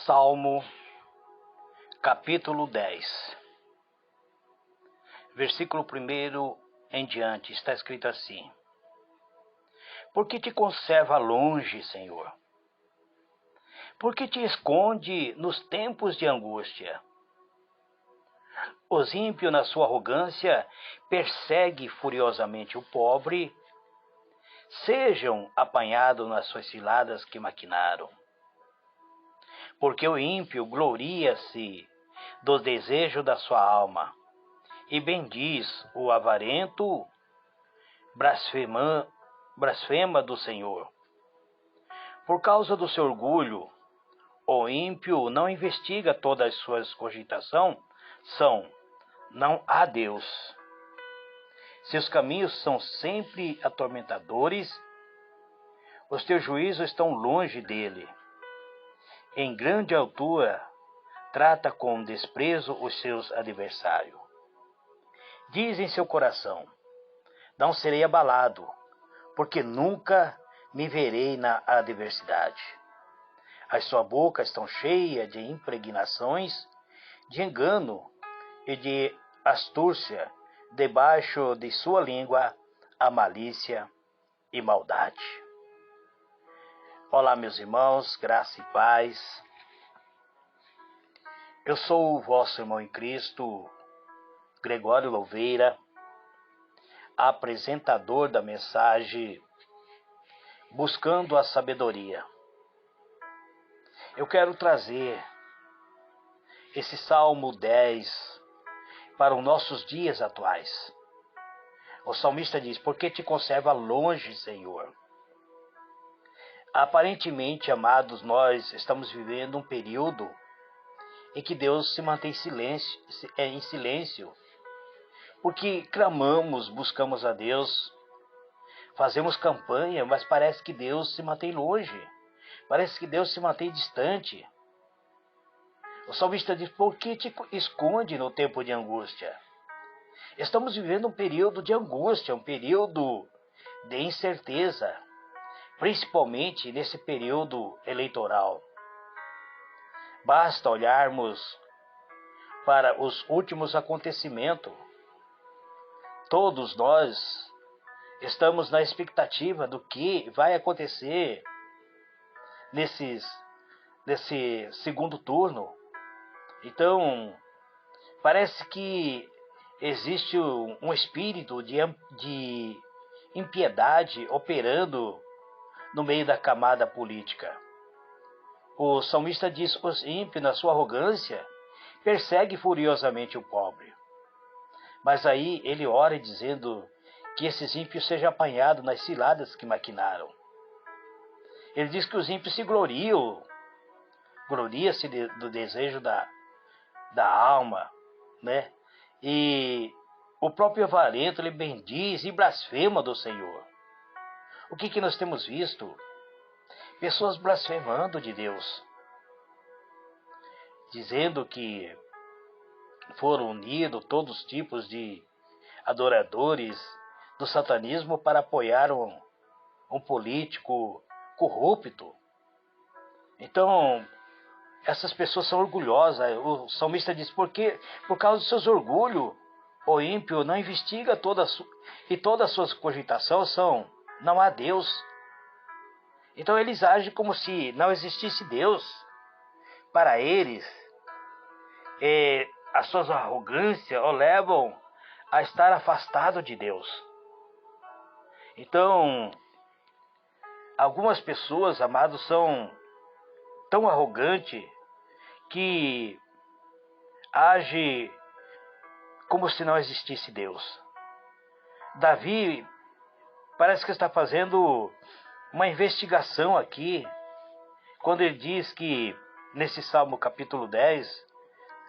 Salmo, capítulo 10, versículo 1 em diante, está escrito assim: Por que te conserva longe, Senhor? Por que te esconde nos tempos de angústia? Os ímpios, na sua arrogância, perseguem furiosamente o pobre, sejam apanhados nas suas ciladas que maquinaram. Porque o ímpio gloria-se do desejo da sua alma, e bendiz o avarento, blasfema do Senhor. Por causa do seu orgulho, o ímpio não investiga todas as suas cogitações, não há Deus. Seus caminhos são sempre atormentadores, os teus juízos estão longe dele. Em grande altura, trata com desprezo os seus adversários. Diz em seu coração: não serei abalado, porque nunca me verei na adversidade. As suas bocas estão cheias de impregnações, de engano e de astúcia, debaixo de sua língua a malícia e maldade. Olá, meus irmãos, graça e paz. Eu sou o vosso irmão em Cristo, Gregório Louveira, apresentador da mensagem Buscando a Sabedoria. Eu quero trazer esse Salmo 10 para os nossos dias atuais. O salmista diz: por que te conserva longe, Senhor? Aparentemente, amados, nós estamos vivendo um período em que Deus se mantém em silêncio, porque clamamos, buscamos a Deus, fazemos campanha, mas parece que Deus se mantém longe, parece que Deus se mantém distante. O salmista diz: por que te esconde no tempo de angústia? Estamos vivendo um período de angústia, um período de incerteza, principalmente nesse período eleitoral. Basta olharmos para os últimos acontecimentos. Todos nós estamos na expectativa do que vai acontecer nesse segundo turno. Então, parece que existe um espírito de impiedade operando no meio da camada política. O salmista diz: os ímpios, na sua arrogância, perseguem furiosamente o pobre. Mas aí ele ora dizendo que esses ímpios sejam apanhados nas ciladas que maquinaram. Ele diz que os ímpios se gloria-se do desejo da alma, né? E o próprio avarento, ele bendiz e blasfema do Senhor. O que nós temos visto? Pessoas blasfemando de Deus, dizendo que foram unidos todos os tipos de adoradores do satanismo para apoiar um político corrupto. Então, essas pessoas são orgulhosas. O salmista diz: porque por causa dos seus orgulhos, o ímpio não investiga todas as suas cogitações não há Deus. Então eles agem como se não existisse Deus. Para eles, as suas arrogâncias o levam a estar afastado de Deus. Então, algumas pessoas, amados, são tão arrogantes que agem como se não existisse Deus. Davi parece que está fazendo uma investigação aqui, quando ele diz que, nesse Salmo capítulo 10,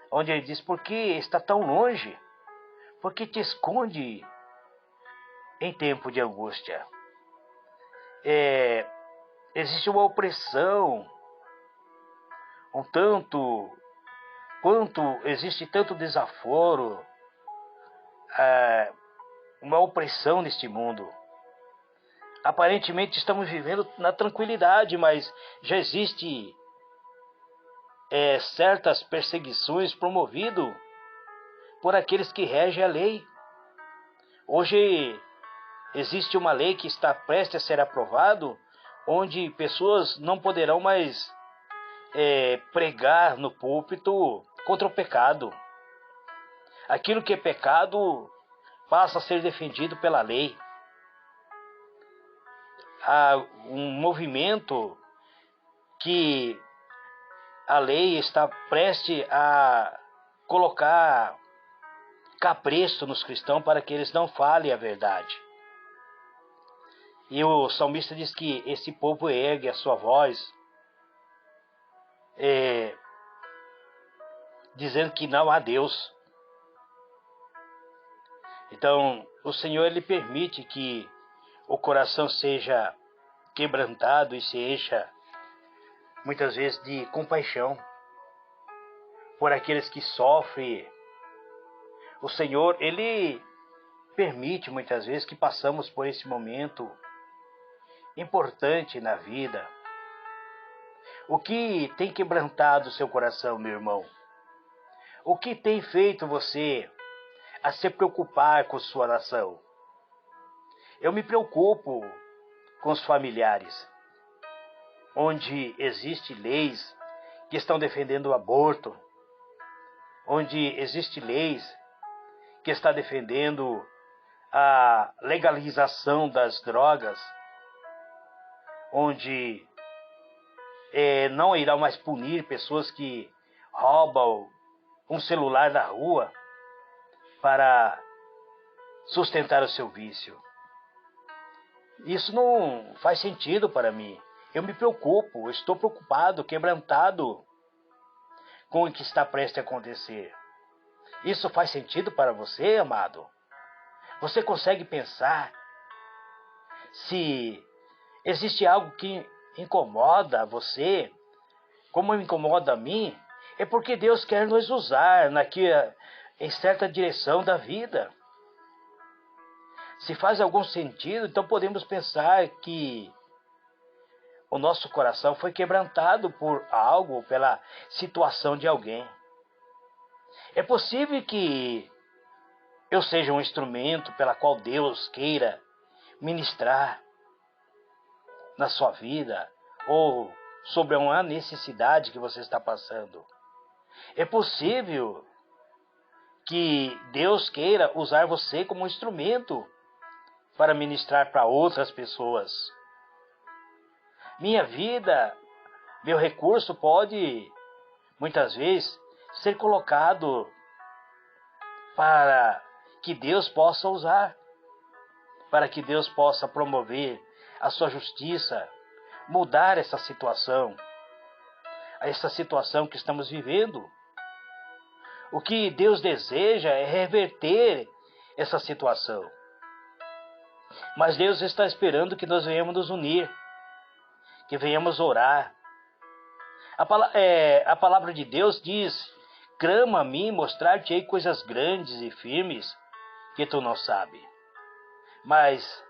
onde ele diz: por que está tão longe? Por que te esconde em tempo de angústia? Existe uma opressão, existe tanto desaforo, uma opressão neste mundo. Aparentemente estamos vivendo na tranquilidade, mas já existe certas perseguições promovidas por aqueles que regem a lei. Hoje existe uma lei que está prestes a ser aprovada, onde pessoas não poderão mais pregar no púlpito contra o pecado. Aquilo que é pecado passa a ser defendido pela lei. Há um movimento que a lei está prestes a colocar capresto nos cristãos para que eles não falem a verdade. E o salmista diz que esse povo ergue a sua voz, dizendo que não há Deus. Então, o Senhor ele permite que o coração seja quebrantado e se encha, muitas vezes, de compaixão por aqueles que sofrem. O Senhor, ele permite, muitas vezes, que passamos por esse momento importante na vida. O que tem quebrantado o seu coração, meu irmão? O que tem feito você a se preocupar com sua nação? Eu me preocupo com os familiares, onde existem leis que estão defendendo o aborto, onde existem leis que estão defendendo a legalização das drogas, onde não irá mais punir pessoas que roubam um celular na rua para sustentar o seu vício. Isso não faz sentido para mim. Eu me preocupo, estou preocupado, quebrantado com o que está prestes a acontecer. Isso faz sentido para você, amado? Você consegue pensar se existe algo que incomoda você, como me incomoda a mim? É porque Deus quer nos usar em certa direção da vida. Se faz algum sentido, então podemos pensar que o nosso coração foi quebrantado por algo, pela situação de alguém. É possível que eu seja um instrumento pela qual Deus queira ministrar na sua vida ou sobre uma necessidade que você está passando. É possível que Deus queira usar você como um instrumento para ministrar para outras pessoas. Minha vida, meu recurso pode, muitas vezes, ser colocado para que Deus possa usar, para que Deus possa promover a sua justiça, mudar essa situação que estamos vivendo. O que Deus deseja é reverter essa situação. Mas Deus está esperando que nós venhamos nos unir, que venhamos orar. A palavra de Deus diz: clama a mim, mostrar-te-ei coisas grandes e firmes que tu não sabes. Mas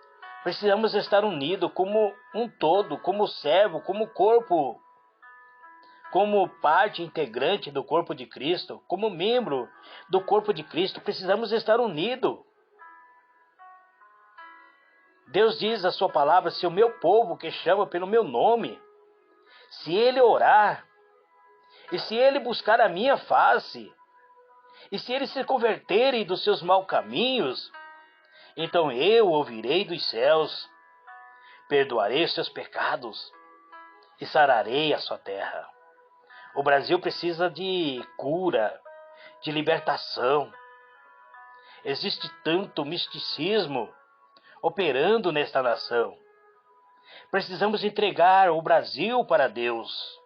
precisamos estar unidos como um todo, como servo, como corpo, como parte integrante do corpo de Cristo, como membro do corpo de Cristo. Precisamos estar unidos. Deus diz a sua palavra: se o meu povo, que chama pelo meu nome, se ele orar, e se ele buscar a minha face, e se eles se converterem dos seus maus caminhos, então eu ouvirei dos céus, perdoarei os seus pecados e sararei a sua terra. O Brasil precisa de cura, de libertação. Existe tanto misticismo operando nesta nação. Precisamos entregar o Brasil para Deus.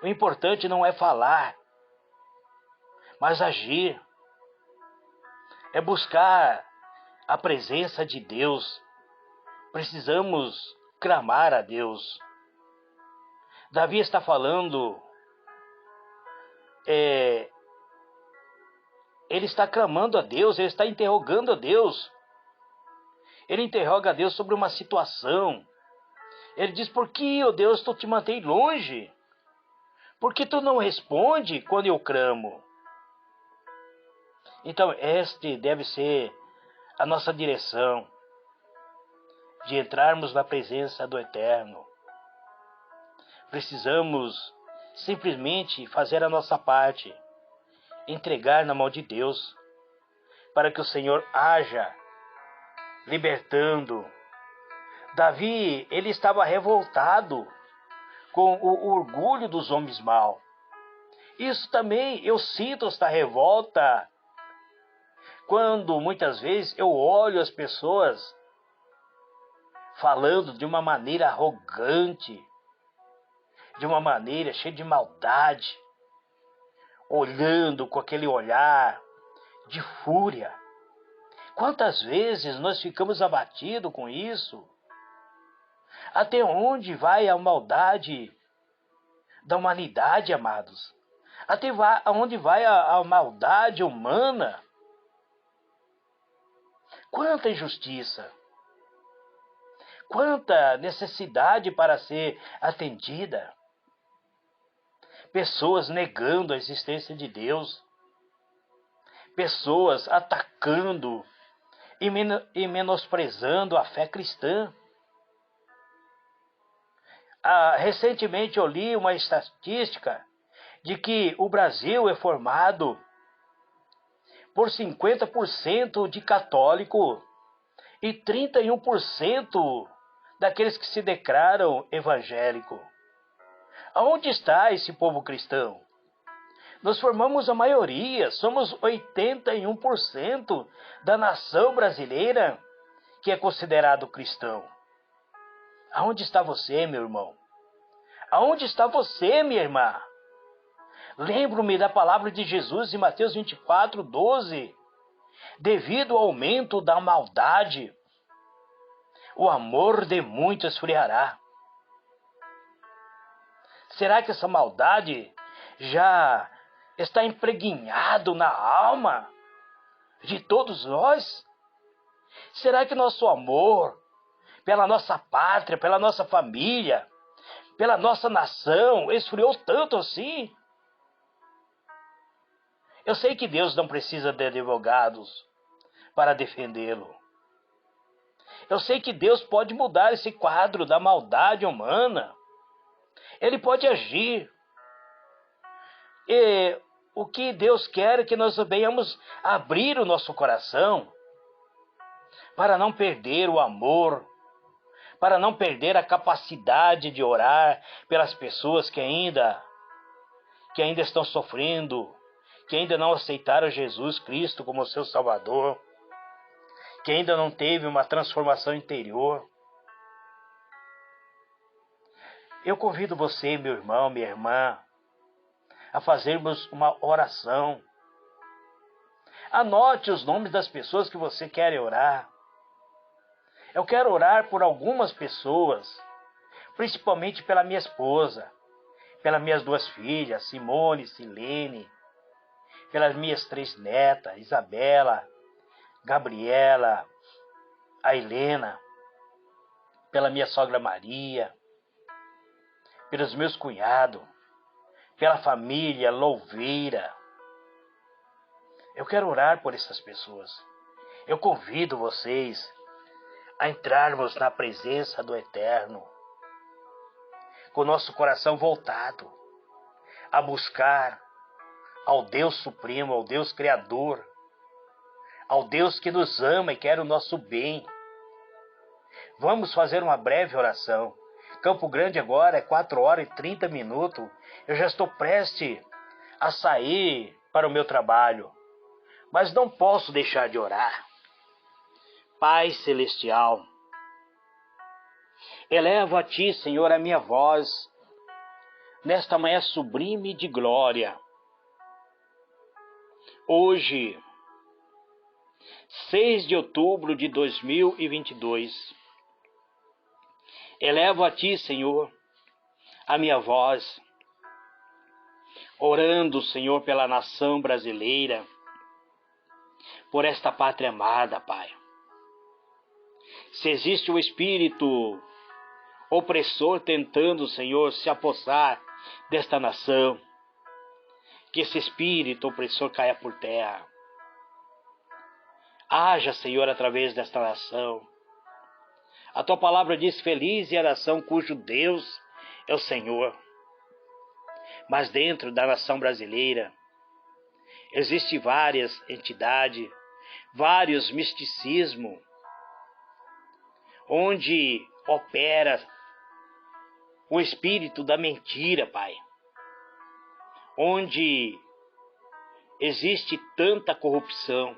O importante não é falar, mas agir. É buscar a presença de Deus. Precisamos clamar a Deus. Davi está falando, ele está clamando a Deus, ele está interrogando a Deus. Ele interroga a Deus sobre uma situação. Ele diz: por que, ó Deus, tu te mantém longe? Por que tu não responde quando eu clamo? Então, este deve ser a nossa direção, de entrarmos na presença do Eterno. Precisamos simplesmente fazer a nossa parte, entregar na mão de Deus, para que o Senhor haja libertando. Davi, ele estava revoltado com o orgulho dos homens maus. Isso também eu sinto esta revolta quando muitas vezes eu olho as pessoas falando de uma maneira arrogante, de uma maneira cheia de maldade, olhando com aquele olhar de fúria. Quantas vezes nós ficamos abatidos com isso? Até onde vai a maldade da humanidade, amados? Até onde vai a maldade humana? Quanta injustiça! Quanta necessidade para ser atendida! Pessoas negando a existência de Deus. Pessoas atacando e menosprezando a fé cristã. Recentemente eu li uma estatística de que o Brasil é formado por 50% de católico e 31% daqueles que se declaram evangélico. Aonde está esse povo cristão? Nós formamos a maioria, somos 81% da nação brasileira que é considerado cristão. Aonde está você, meu irmão? Aonde está você, minha irmã? Lembro-me da palavra de Jesus em Mateus 24:12. Devido ao aumento da maldade, o amor de muitos esfriará. Será que essa maldade já está impregnado na alma de todos nós? Será que nosso amor pela nossa pátria, pela nossa família, pela nossa nação esfriou tanto assim? Eu sei que Deus não precisa de advogados para defendê-lo. Eu sei que Deus pode mudar esse quadro da maldade humana. Ele pode agir. E o que Deus quer é que nós venhamos abrir o nosso coração para não perder o amor, para não perder a capacidade de orar pelas pessoas que ainda estão sofrendo, que ainda não aceitaram Jesus Cristo como seu Salvador, que ainda não teve uma transformação interior. Eu convido você, meu irmão, minha irmã, a fazermos uma oração. Anote os nomes das pessoas que você quer orar. Eu quero orar por algumas pessoas, principalmente pela minha esposa, pelas minhas 2 filhas, Simone, Silene, pelas minhas 3 netas, Isabela, Gabriela, a Helena, pela minha sogra Maria, pelos meus cunhados, pela família Louveira. Eu quero orar por essas pessoas. Eu convido vocês a entrarmos na presença do Eterno, com o nosso coração voltado a buscar ao Deus Supremo, ao Deus Criador, ao Deus que nos ama e quer o nosso bem. Vamos fazer uma breve oração. Campo Grande agora é 4h30. Eu já estou prestes a sair para o meu trabalho, mas não posso deixar de orar. Pai Celestial, elevo a Ti, Senhor, a minha voz, nesta manhã sublime de glória. Hoje, 6 de outubro de 2022, elevo a Ti, Senhor, a minha voz, orando, Senhor, pela nação brasileira, por esta pátria amada, Pai. Se existe um espírito opressor tentando, Senhor, se apossar desta nação. Que esse espírito opressor caia por terra. Haja, Senhor, através desta nação. A tua palavra diz: feliz é a nação cujo Deus é o Senhor. Mas dentro da nação brasileira existem várias entidades, vários misticismos, onde opera o espírito da mentira, Pai. Onde existe tanta corrupção.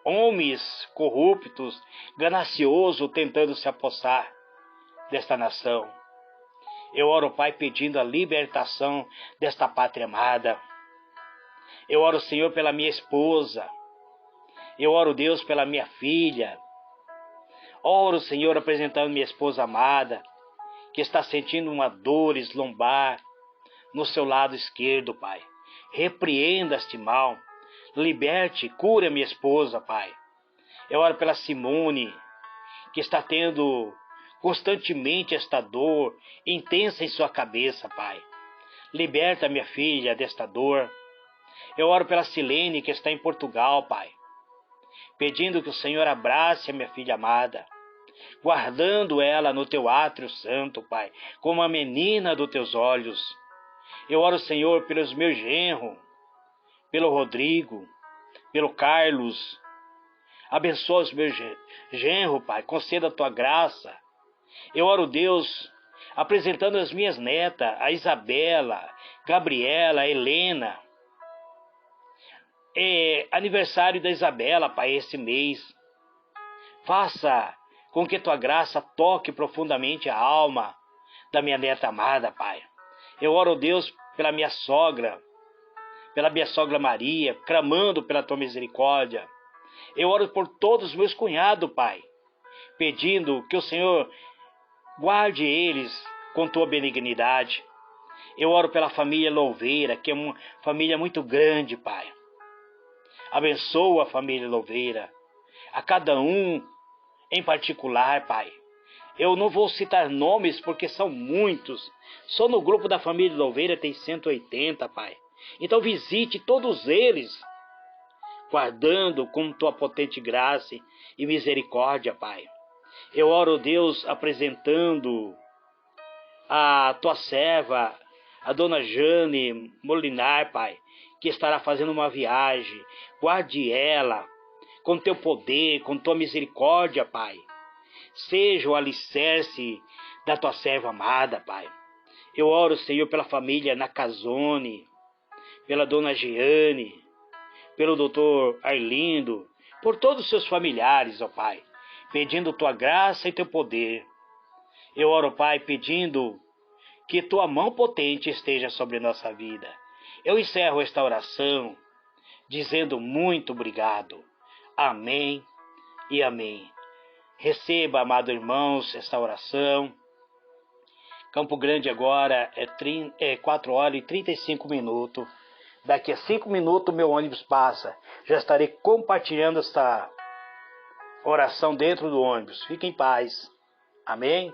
Homens corruptos, gananciosos, tentando se apossar desta nação. Eu oro, Pai, pedindo a libertação desta pátria amada. Eu oro, Senhor, pela minha esposa. Eu oro, Deus, pela minha filha. Oro, Senhor, apresentando minha esposa amada, que está sentindo uma dor lombar no seu lado esquerdo, Pai. Repreenda este mal. Liberte, cura minha esposa, Pai. Eu oro pela Simone, que está tendo constantemente esta dor intensa em sua cabeça, Pai. Liberta minha filha desta dor. Eu oro pela Silene, que está em Portugal, Pai. Pedindo que o Senhor abrace a minha filha amada, guardando ela no teu átrio santo, Pai, como a menina dos teus olhos. Eu oro, Senhor, pelos meus genros, pelo Rodrigo, pelo Carlos. Abençoa os meus genros, Pai, conceda a tua graça. Eu oro, Deus, apresentando as minhas netas, a Isabela, Gabriela, a Helena. É aniversário da Isabela, Pai, esse mês. Faça com que tua graça toque profundamente a alma da minha neta amada, Pai. Eu oro, Deus, pela minha sogra Maria, clamando pela tua misericórdia. Eu oro por todos os meus cunhados, Pai, pedindo que o Senhor guarde eles com tua benignidade. Eu oro pela família Louveira, que é uma família muito grande, Pai. Abençoa a família Louveira, a cada um em particular, Pai. Eu não vou citar nomes porque são muitos. Só no grupo da família Louveira tem 180, Pai. Então visite todos eles, guardando com tua potente graça e misericórdia, Pai. Eu oro, Deus, apresentando a tua serva, a dona Jane Molinar, Pai, que estará fazendo uma viagem. Guarde ela com teu poder, com tua misericórdia, Pai. Seja o alicerce da tua serva amada, Pai. Eu oro, Senhor, pela família Nakazone, pela dona Jeane, pelo doutor Arlindo, por todos os seus familiares, ó Pai, pedindo tua graça e teu poder. Eu oro, Pai, pedindo que tua mão potente esteja sobre nossa vida. Eu encerro esta oração dizendo muito obrigado. Amém e amém. Receba, amados irmãos, esta oração. Campo Grande agora é 4 horas e 35 minutos. Daqui a 5 minutos meu ônibus passa. Já estarei compartilhando esta oração dentro do ônibus. Fique em paz. Amém?